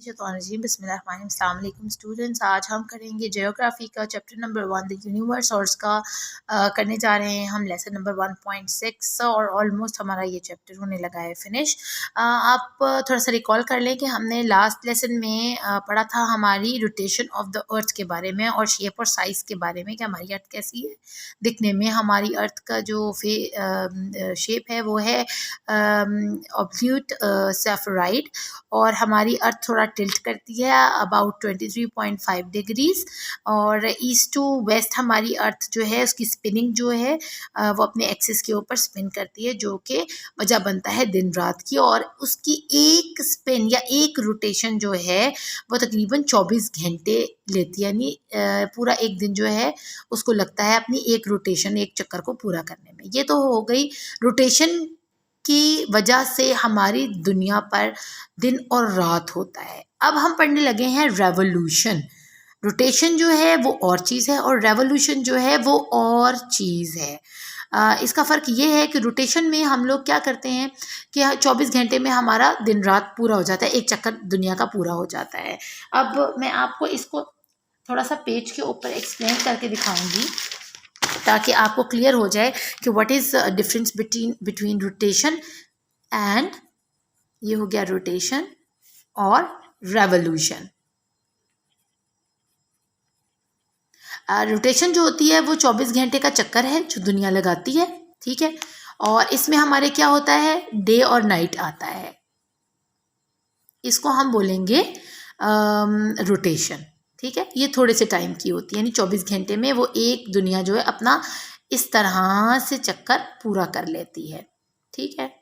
अस्सलाम वालेकुम स्टूडेंट्स। आज हम करेंगे जियोग्राफी का चैप्टर नंबर 1 द यूनिवर्स और उसका करने जा रहे हैं हम लेसन नंबर 1.6 और ऑलमोस्ट हमारा ये चैप्टर होने लगा है फिनिश। आप थोड़ा सा रिकॉल कर लें कि हमने लास्ट लेसन में पढ़ा था हमारी रोटेशन ऑफ द अर्थ के बारे में और शेप और साइज़ के बारे में कि हमारी अर्थ कैसी है दिखने में। हमारी अर्थ का जो शेप है वो है ऑब्ल्यूट सेफराइड और हमारी अर्थ थोड़ा टिल्ट करती है अबाउट 23.5 डिग्रीज और ईस्ट टू वेस्ट हमारी अर्थ जो है उसकी स्पिनिंग जो है वो अपने एक्सिस के ऊपर स्पिन करती है जो कि वजह बनता है दिन रात की। और उसकी एक स्पिन या एक रोटेशन जो है वो तकरीबन 24 घंटे लेती है, यानी पूरा एक दिन जो है उसको लगता है अपनी एक रोटेशन एक चक्कर को पूरा करने में। ये तो हो गई रोटेशन की वजह से हमारी दुनिया पर दिन और रात होता है। अब हम पढ़ने लगे हैं रेवोल्यूशन। रोटेशन जो है वो और चीज़ है और रेवोल्यूशन जो है वो और चीज़ है। इसका फ़र्क ये है कि रोटेशन में हम लोग क्या करते हैं कि 24 घंटे में हमारा दिन रात पूरा हो जाता है, एक चक्कर दुनिया का पूरा हो जाता है। अब मैं आपको इसको थोड़ा सा पेज के ऊपर एक्सप्लेन करके दिखाऊंगी ताकि आपको क्लियर हो जाए कि what is difference between rotation and, ये हो गया रोटेशन और रेवोल्यूशन। रोटेशन जो होती है वो 24 घंटे का चक्कर है जो दुनिया लगाती है, ठीक है। और इसमें हमारे क्या होता है, डे और नाइट आता है, इसको हम बोलेंगे रोटेशन, ठीक है। ये थोड़े से टाइम की होती है, यानी 24 घंटे में वो एक दुनिया जो है अपना इस तरह से चक्कर पूरा कर लेती है, ठीक है।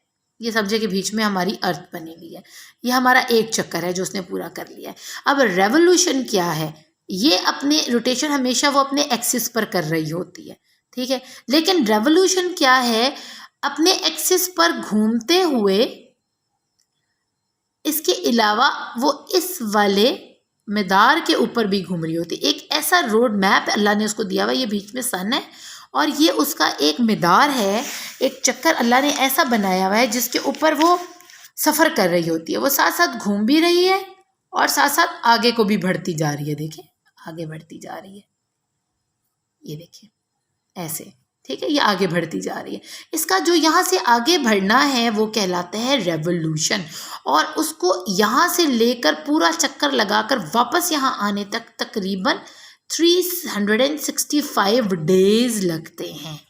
ये सब जगह बीच में हमारी अर्थ बनी हुई है, ये हमारा एक चक्कर है जो उसने पूरा कर लिया है। अब रेवोल्यूशन क्या है, ये अपने रोटेशन हमेशा वो अपने एक्सिस पर कर रही होती है, ठीक है। लेकिन रेवोल्यूशन क्या है, अपने एक्सिस पर घूमते हुए इसके अलावा वो इस वाले मैदार के ऊपर भी घूम रही होती है। एक ऐसा रोड मैप अल्लाह ने उसको दिया हुआ है, ये बीच में सन है और ये उसका एक मैदार है, एक चक्कर अल्लाह ने ऐसा बनाया हुआ है जिसके ऊपर वो सफ़र कर रही होती है। वो साथ साथ घूम भी रही है और साथ साथ आगे को भी बढ़ती जा रही है, देखिए आगे बढ़ती जा रही है, ये देखिए ऐसे, ठीक है, ये आगे बढ़ती जा रही है। इसका जो यहाँ से आगे बढ़ना है वो कहलाता है रेवोल्यूशन और उसको यहाँ से लेकर पूरा चक्कर लगाकर वापस यहाँ आने तक तकरीबन 365 डेज लगते हैं,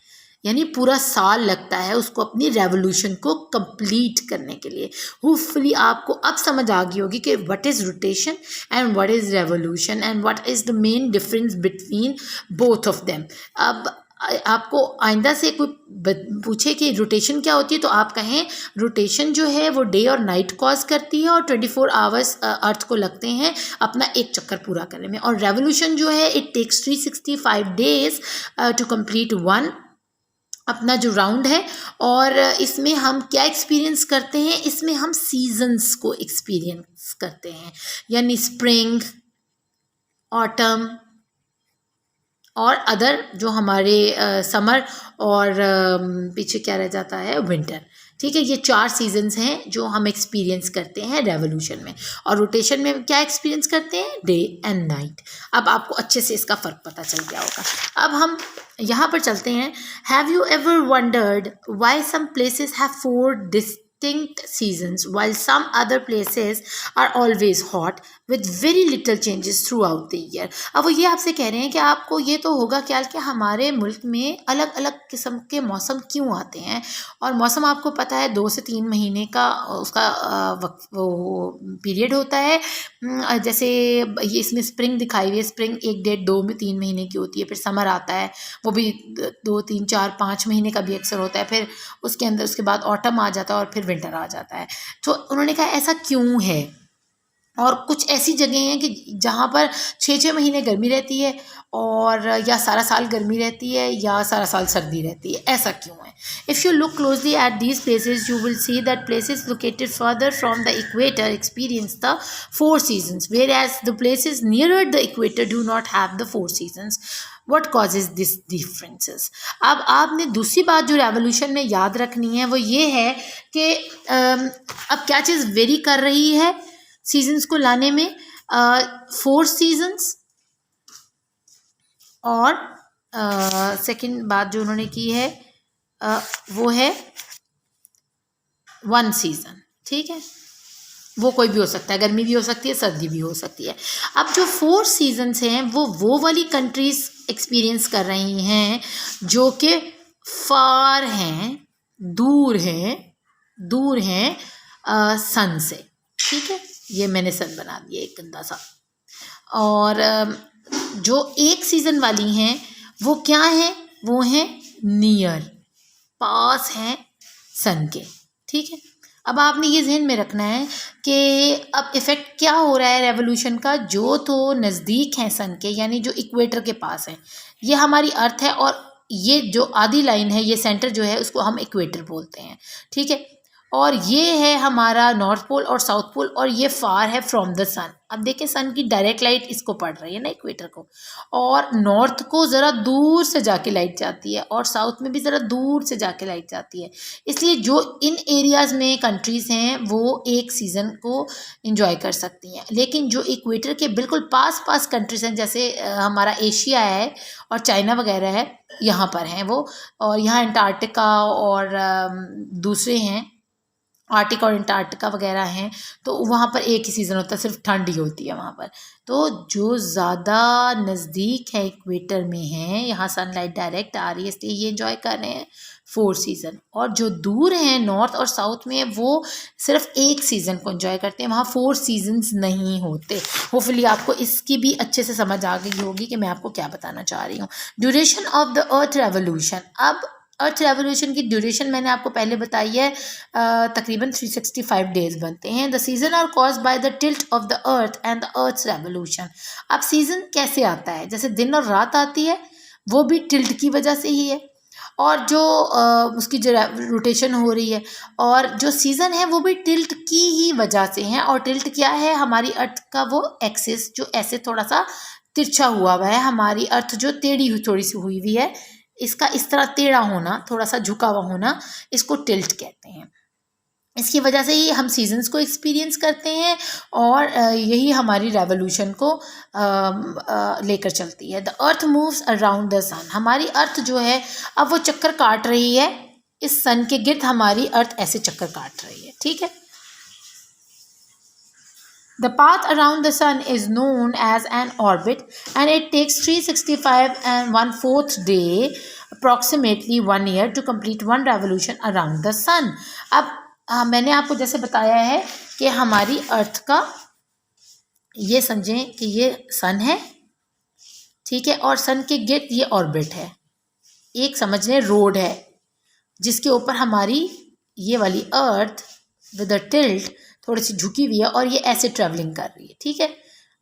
यानी पूरा साल लगता है उसको अपनी रेवोल्यूशन को कंप्लीट करने के लिए। होपफुली आपको अब समझ आ गई होगी कि what is rotation and what is revolution and what is the main difference between both of them. अब आपको आइंदा से कोई पूछे कि रोटेशन क्या होती है तो आप कहें रोटेशन जो है वो डे और नाइट कॉज करती है और 24 आवर्स अर्थ को लगते हैं अपना एक चक्कर पूरा करने में। और रेवोल्यूशन जो है it takes 365 days to complete one, अपना जो राउंड है। और इसमें हम क्या एक्सपीरियंस करते हैं, इसमें हम सीजन्स को एक्सपीरियंस करते हैं, यानी स्प्रिंग, ऑटम और अदर जो हमारे समर और पीछे क्या रह जाता है, विंटर, ठीक है। ये 4 सीजन्स हैं जो हम एक्सपीरियंस करते हैं रेवोल्यूशन में। और रोटेशन में क्या एक्सपीरियंस करते हैं, डे एंड नाइट। अब आपको अच्छे से इसका फ़र्क पता चल गया होगा। अब हम यहाँ पर चलते हैं। Have you ever wondered why some places have 4 distinct seasons while some other places are always hot with very little changes throughout the year। अब वो ये आपसे कह रहे हैं कि आपको ये तो होगा ख्याल कि हमारे मुल्क में अलग अलग किस्म के मौसम क्यों आते हैं। और मौसम आपको पता है 2 से 3 महीने का उसका वो पीरियड होता है। जैसे ये इसमें स्प्रिंग दिखाई हुई है, स्प्रिंग 1, 1.5, 2 में 3 महीने की होती है। फिर समर आता है, वो भी 2, 3, 4, 5 महीने का भी अक्सर होता है। फिर उसके अंदर उसके बाद ऑटम आ जाता है और फिर विंटर आ जाता है। तो उन्होंने कहा ऐसा क्यों है। और कुछ ऐसी जगह हैं कि जहाँ पर 6-6 महीने गर्मी रहती है और या सारा साल गर्मी रहती है या सारा साल सर्दी रहती है, ऐसा क्यों है। If you look closely at these places you will see that places located further from the equator experience the 4 seasons whereas the places nearer the equator do not have the 4 seasons. What causes this differences? अब आपने दूसरी बात जो revolution में याद रखनी है वो ये है कि अब क्या चीज़ वेरी कर रही है, सीजन्स को लाने में 4 सीजन्स, और सेकंड बात जो उन्होंने की है वो है 1 सीज़न। ठीक है, वो कोई भी हो सकता है, गर्मी भी हो सकती है, सर्दी भी हो सकती है। अब जो 4 सीजन्स हैं वो वाली कंट्रीज एक्सपीरियंस कर रही हैं जो कि फार हैं, दूर हैं सन से। ठीक है, ये मैंने सन बना दिया एक गंदा सा। और जो 1 सीज़न वाली हैं वो क्या हैं, वो हैं नियर, पास हैं सन के। ठीक है, अब आपने ये ध्यान में रखना है कि अब इफ़ेक्ट क्या हो रहा है रेवोल्यूशन का, जो तो नज़दीक हैं सन के, यानी जो इक्वेटर के पास है, ये हमारी अर्थ है, और ये जो आधी लाइन है, ये सेंटर जो है उसको हम इक्वेटर बोलते हैं। ठीक है, और ये है हमारा नॉर्थ पोल और साउथ पोल, और ये फार है फ्रॉम द सन। अब देखें सन की डायरेक्ट लाइट इसको पड़ रही है ना, इक्वेटर को, और नॉर्थ को ज़रा दूर से जाके लाइट जाती है, और साउथ में भी ज़रा दूर से जाके लाइट जाती है। इसलिए जो इन एरियाज़ में कंट्रीज़ हैं वो 1 सीज़न को इंजॉय कर सकती हैं, लेकिन जो इक्वेटर के बिल्कुल पास कंट्रीज़ हैं, जैसे हमारा एशिया है और चाइना वगैरह है, यहाँ पर हैं वो, और यहाँ अंटार्कटिका और दूसरे हैं, आर्टिक और अंटार्कटिका वगैरह हैं, तो वहाँ पर एक ही सीज़न होता है, सिर्फ ठंड ही होती है वहाँ पर। तो जो ज़्यादा नज़दीक है इक्वेटर में हैं, यहाँ सनलाइट डायरेक्ट आ रही है, इसलिए ये एंजॉय कर रहे हैं 4 सीज़न, और जो दूर हैं नॉर्थ और साउथ में वो सिर्फ 1 सीज़न को एंजॉय करते हैं, वहाँ 4 सीजन्स नहीं होते। होपफुली आपको इसकी भी अच्छे से समझ आ गई होगी कि मैं आपको क्या बताना चाह रही हूँ। Duration of the earth revolution. अब अर्थ रेवोल्यूशन की ड्यूरेशन मैंने आपको पहले बताई है, तकरीबन 365 डेज बनते हैं। The season are caused by the tilt of the earth and the earth's revolution. अब सीज़न कैसे आता है, जैसे दिन और रात आती है, वो भी टिल्ट की वजह से ही है, और जो उसकी जो रोटेशन हो रही है, और जो सीज़न है वो भी टिल्ट की ही वजह से है। और टिल्ट क्या है, हमारी अर्थ का वो एक्सिस जो ऐसे थोड़ा सा तिरछा हुआ है, हमारी अर्थ जो टेढ़ी हुई थोड़ी सी हुई हुई है, इसका इस तरह टेढ़ा होना, थोड़ा सा झुका हुआ होना, इसको टिल्ट कहते हैं। इसकी वजह से ही हम सीजन्स को एक्सपीरियंस करते हैं, और यही हमारी रेवोल्यूशन को लेकर चलती है। The earth moves around the sun. हमारी अर्थ जो है अब वो चक्कर काट रही है, इस सन के गिर्द हमारी अर्थ ऐसे चक्कर काट रही है। ठीक है, the path around the sun is known as an orbit, and it takes 365 and 1/4 day, approximately 1 year, to complete one revolution around the sun. अब मैंने आपको जैसे बताया है कि हमारी अर्थ का, ये समझें कि ये सन है, ठीक है, और सन के गिर्द ये ऑर्बिट है, एक समझ लें रोड है जिसके ऊपर हमारी ये वाली अर्थ विद अ टिल्ट थोड़ी सी झुकी हुई है, और ये ऐसे ट्रैवलिंग कर रही है। ठीक है,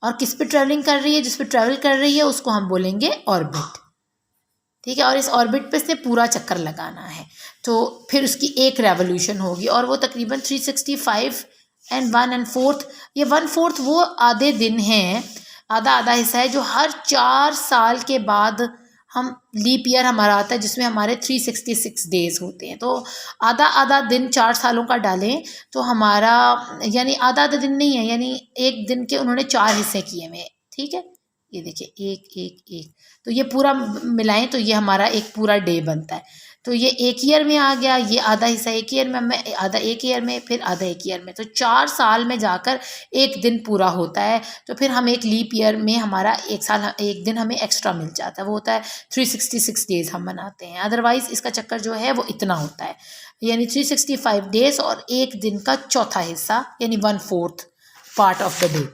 और किस पे ट्रैवलिंग कर रही है, जिस पे ट्रैवल कर रही है उसको हम बोलेंगे ऑर्बिट। ठीक है, और इस ऑर्बिट पे इसने पूरा चक्कर लगाना है, तो फिर उसकी एक रेवोल्यूशन होगी, और वो तकरीबन 365 एंड 1/4, ये 1/4 वो आधे दिन हैं, आधा हिस्सा है, जो हर 4 साल के बाद हम लीप ईयर हमारा आता है, जिसमें हमारे 366 डेज होते हैं। तो आधा दिन 4 सालों का डालें तो हमारा, यानी आधा दिन नहीं है, यानी एक दिन के उन्होंने 4 हिस्से किए हुए। ठीक है, ये देखिए 1, तो ये पूरा मिलाएं तो ये हमारा एक पूरा डे बनता है। तो ये 1 ईयर में आ गया, ये आधा हिस्सा 1 ईयर में, आधा 1 ईयर में, फिर आधा 1 ईयर में, तो 4 साल में जाकर एक दिन पूरा होता है। तो फिर हम एक लीप ईयर में हमारा एक दिन हमें एक्स्ट्रा मिल जाता है, वो होता है 366 डेज हम मनाते हैं। अदरवाइज़ इसका चक्कर जो है वो इतना होता है, यानी 365 डेज और एक दिन का चौथा हिस्सा, यानी 1/4 part of the day.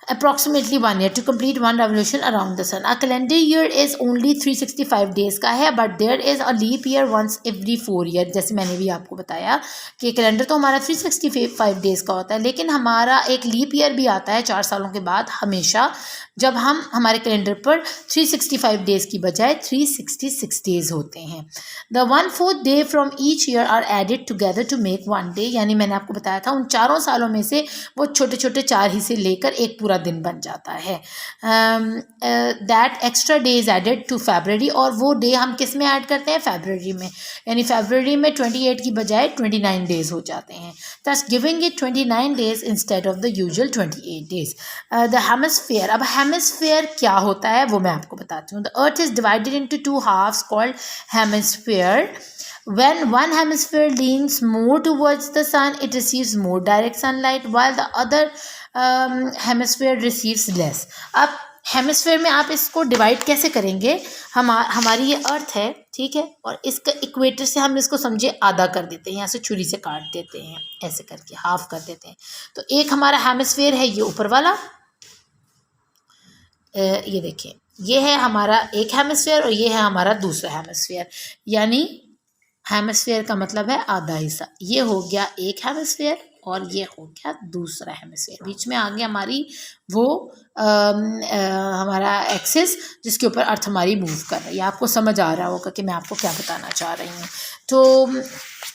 Approximately 1 year to complete one revolution around the sun. A calendar year is only 365 days का है, but there is a leap year once every 4 year. जैसे मैंने भी आपको बताया कि कैलेंडर तो हमारा 365 डेज़ का होता है, लेकिन हमारा एक लीप ईयर भी आता है 4 सालों के बाद हमेशा, जब हम हमारे कैलेंडर पर 365 डेज़ की बजाय 366 डेज़ होते हैं। The 1/4 day from each year are added together to make 1 day. यानी मैंने आपको बताया था उन 4 सालों में से वो छोटे छोटे 4 हिस्से लेकर एक पूरा पूरा दिन बन जाता है। That extra day is added to February, और वो डे हम किस में ऐड करते हैं, फेबररी में, यानी फेबररी में 28 की बजाय 29 डेज हो जाते हैं, thus giving it 29 days instead of the usual 28 days. The hemisphere, अब hemisphere क्या होता है वो मैं आपको बताती हूँ. The earth is divided into two halves called hemisphere. When one hemisphere leans more towards the sun, it receives more direct sunlight, while the other hemisphere receives less. अब हेमिस्फेयर में आप इसको डिवाइड कैसे करेंगे, हमारी ये अर्थ है, ठीक है, और इसका इक्वेटर से हम इसको समझे आधा कर देते हैं, यहाँ से छुरी से काट देते हैं, ऐसे करके हाफ कर देते हैं। तो एक हमारा हेमिस्फेयर है ये ऊपर वाला, ये देखिए, ये है हमारा एक हेमिस्फेयर और ये है हमारा दूसरा हेमिस्फेयर, यानी हेमिस्फेयर का मतलब है आधा हिस्सा। ये हो गया एक हेमिस्फेयर और ये हो गया दूसरा हेमिस्फेयर। बीच में आ गया हमारी वो हमारा एक्सिस जिसके ऊपर अर्थ हमारी मूव कर रही है। आपको समझ आ रहा होगा कि मैं आपको क्या बताना चाह रही हूँ। तो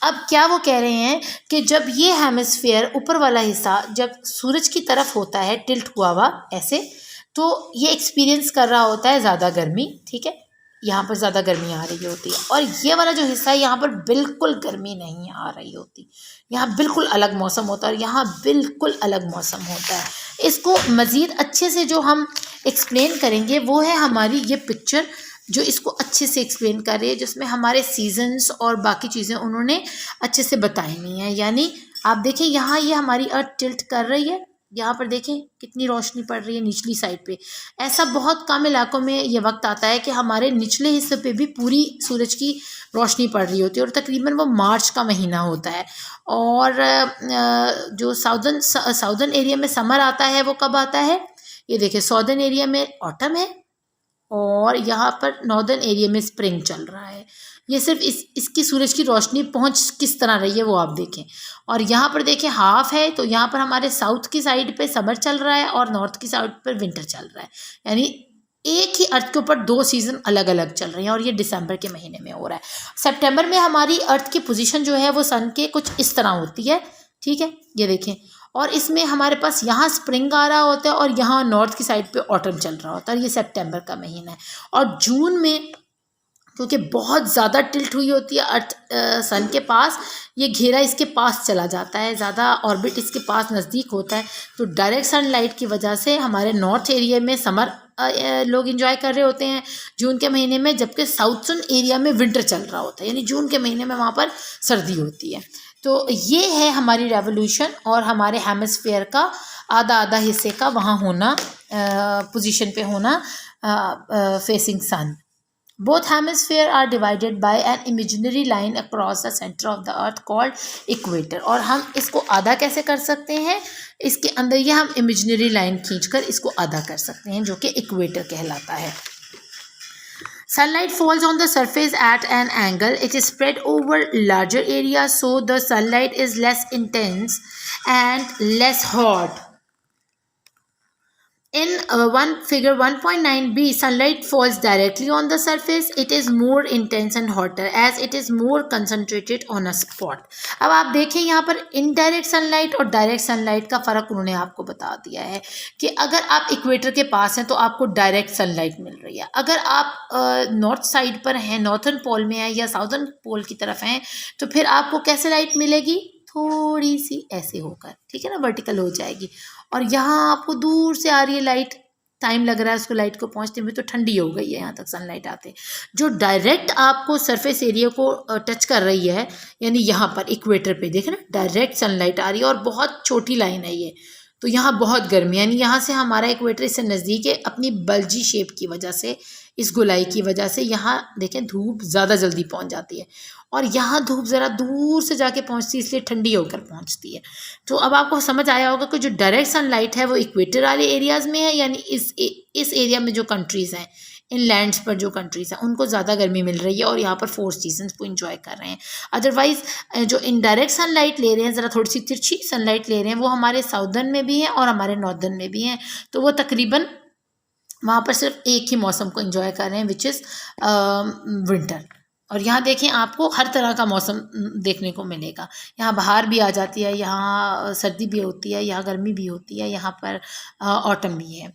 अब क्या वो कह रहे हैं कि जब ये हेमिस्फेयर ऊपर वाला हिस्सा जब सूरज की तरफ होता है टिल्ट हुआ हुआ ऐसे, तो ये एक्सपीरियंस कर रहा होता है ज़्यादा गर्मी, ठीक है, यहाँ पर ज़्यादा गर्मी आ रही होती है, और ये वाला जो हिस्सा है यहाँ पर बिल्कुल गर्मी नहीं आ रही होती, यहाँ बिल्कुल अलग मौसम होता है और यहाँ बिल्कुल अलग मौसम होता है। इसको मज़ीद अच्छे से जो हम एक्सप्लेन करेंगे वो है हमारी ये पिक्चर, जो इसको अच्छे से एक्सप्लेन कर रही है, जिसमें हमारे सीजन्स और बाकी चीज़ें उन्होंने अच्छे से बताई नहीं है। यानी आप देखें यहाँ ये हमारी अर्थ टिल्ट कर रही है, यहाँ पर देखें कितनी रोशनी पड़ रही है निचली साइड पे। ऐसा बहुत कम इलाकों में ये वक्त आता है कि हमारे निचले हिस्से पे भी पूरी सूरज की रोशनी पड़ रही होती है, और तकरीबन वो मार्च का महीना होता है। और जो साउदर्न एरिया में समर आता है वो कब आता है, ये देखिए, सॉदर्न एरिया में ऑटम है और यहाँ पर नॉर्दर्न एरिया में स्प्रिंग चल रहा है। ये सिर्फ इसकी सूरज की रोशनी पहुँच किस तरह रही है वो आप देखें। और यहाँ पर देखें हाफ है, तो यहाँ पर हमारे साउथ की साइड पे समर चल रहा है और नॉर्थ की साइड पर विंटर चल रहा है, यानी एक ही अर्थ के ऊपर दो सीज़न अलग अलग चल रहे हैं, और ये दिसंबर के महीने में हो रहा है। सितंबर में हमारी अर्थ की पोजीशन जो है वो सन के कुछ इस तरह होती है, ठीक है, ये देखें, और इसमें हमारे पास यहाँ स्प्रिंग आ रहा होता है और यहाँ नॉर्थ की साइड पे ऑटम चल रहा होता है, ये सितंबर का महीना है। और जून में क्योंकि बहुत ज़्यादा टिल्ट हुई होती है अर्थ सन के पास, ये घेरा इसके पास चला जाता है, ज़्यादा ऑर्बिट इसके पास नज़दीक होता है, तो डायरेक्ट सनलाइट की वजह से हमारे नॉर्थ एरिया में समर लोग एंजॉय कर रहे होते हैं जून के महीने में, जबकि साउथर्न एरिया में विंटर चल रहा होता है, यानी जून के महीने में वहाँ पर सर्दी होती है। तो ये है हमारी रेवोल्यूशन और हमारे हेमिस्फेयर का आधा आधा हिस्से का वहाँ होना, पोजीशन पे होना facing sun. Both hemispheres are divided by an imaginary line across the center of the earth called equator। और हम इसको आधा कैसे कर सकते हैं, इसके अंदर ये हम इमेजिनरी लाइन खींचकर इसको आधा कर सकते हैं, जो कि इक्वेटर कहलाता है। Sunlight falls on the surface at an angle. It is spread over larger area, so the sunlight is less intense and less hot. In figure 1.9b, sunlight falls directly on the surface. It is more intense and hotter as it is more concentrated on a spot. अब आप देखें यहाँ पर indirect sunlight और direct sunlight का फ़र्क उन्होंने आपको बता दिया है कि अगर आप इक्वेटर के पास हैं तो आपको डायरेक्ट सनलाइट मिल रही है, अगर आप नॉर्थ साइड पर हैं, नॉर्थर्न पोल में हैं या साउदर्न पोल की तरफ हैं, तो फिर आपको कैसे लाइट मिलेगी, थोड़ी सी ऐसे होकर, ठीक है ना, वर्टिकल हो जाएगी। और यहाँ आपको दूर से आ रही है लाइट, टाइम लग रहा है उसको लाइट को पहुँचते हुए, तो ठंडी हो गई है यहाँ तक सनलाइट आते। जो डायरेक्ट आपको सरफेस एरिया को टच कर रही है, यानी यहाँ पर इक्वेटर पे देखें ना, डायरेक्ट सनलाइट आ रही है और बहुत छोटी लाइन है ये, तो यहाँ बहुत गर्मी, यानी यहाँ से हमारा इक्वेटर इससे नज़दीक है, अपनी बल्जी शेप की वजह से, इस गोलाई की वजह से यहाँ देखें धूप ज़्यादा जल्दी पहुँच जाती है, और यहाँ धूप ज़रा दूर से जाके पहुँचती है, इसलिए ठंडी होकर पहुँचती है। तो अब आपको समझ आया होगा कि जो डायरेक्ट सनलाइट है वो इक्वेटर वाले एरियाज़ में है, यानी इस एरिया में जो कंट्रीज़ हैं, इन लैंड्स पर जो कंट्रीज़ हैं उनको ज़्यादा गर्मी मिल रही है और यहाँ पर 4 सीजन्स को इंजॉय कर रहे हैं। अदरवाइज़ जो इनडायरेक्ट सनलाइट ले रहे हैं, ज़रा थोड़ी सी तिरछी सनलाइट ले रहे हैं, वो हमारे साउदर्न में भी हैं और हमारे नॉर्दर्न में भी हैं, तो वो तकरीबन वहाँ पर सिर्फ एक ही मौसम को एंजॉय कर रहे हैं, विच इज़ विंटर। और यहाँ देखें आपको हर तरह का मौसम देखने को मिलेगा। यहाँ बहार भी आ जाती है, यहाँ सर्दी भी होती है, यहाँ गर्मी भी होती है, यहाँ पर ऑटम भी है।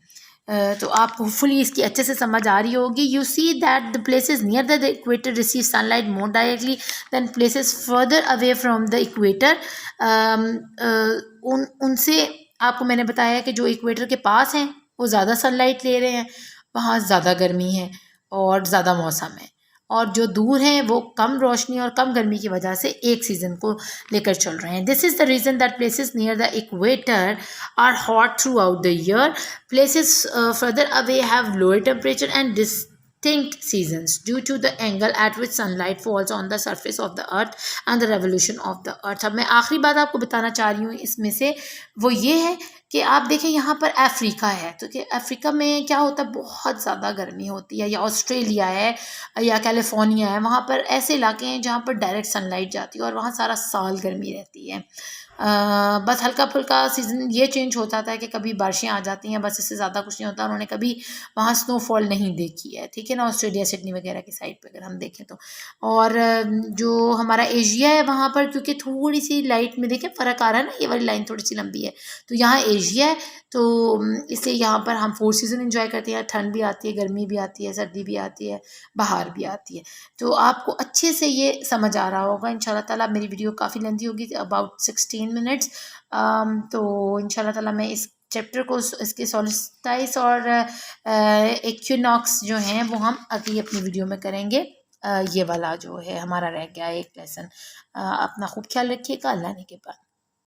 तो आप होपफुली इसकी अच्छे से समझ आ रही होगी। You see that the places near the equator receive sunlight more directly than places further away from the equator. उनसे आपको मैंने बताया कि जो इक्वेटर के पास हैं वो ज़्यादा सनलाइट ले रहे हैं, वहाँ ज़्यादा गर्मी है और ज़्यादा मौसम है, और जो दूर हैं वो कम रोशनी और कम गर्मी की वजह से एक सीज़न को लेकर चल रहे हैं। This is the reason that places near the equator are hot throughout the year. Places further away have lower temperature and distinct seasons due to the angle at which sunlight falls on the surface of the earth and the revolution of the earth। अब मैं आखिरी बात आपको बताना चाह रही हूँ इसमें से, वो ये है कि आप देखें यहाँ पर अफ्रीका है, तो कि अफ्रीका में क्या होता है, बहुत ज़्यादा गर्मी होती है, या ऑस्ट्रेलिया है या कैलिफोर्निया है, वहाँ पर ऐसे इलाके हैं जहाँ पर डायरेक्ट सनलाइट जाती है और वहाँ सारा साल गर्मी रहती है। बस हल्का फुल्का सीज़न ये चेंज हो जाता है कि कभी बारिशें आ जाती हैं, बस इससे ज़्यादा कुछ नहीं होता। उन्होंने कभी वहाँ स्नोफॉल नहीं देखी है, ठीक है ना, ऑस्ट्रेलिया सिडनी वगैरह की साइड पे अगर हम देखें तो। और जो हमारा एशिया है वहाँ पर क्योंकि थोड़ी सी लाइट में देखें फ़र्क आ रहा है ना, ये वाली लाइन थोड़ी सी लंबी है, तो यहाँ एशिया है, तो इसलिए यहाँ पर हम 4 सीज़न एंजॉय करते हैं। ठंड भी आती है, गर्मी भी आती है, सर्दी भी आती है, बहार भी आती है। तो आपको अच्छे से ये समझ आ रहा होगा इंशाल्लाह ताला। मेरी वीडियो काफ़ी लेंथी होगी, अबाउट 16 मिनट्स। तो इंशाल्लाह ताला मैं इस चैप्टर को, इसके सोल्स्टाइस और इक्विनॉक्स जो हैं वो हम अगली अपनी वीडियो में करेंगे। ये वाला जो है हमारा रह गया एक लेसन। अपना खूब ख्याल रखिएगा। अल्लाह ने के बाद।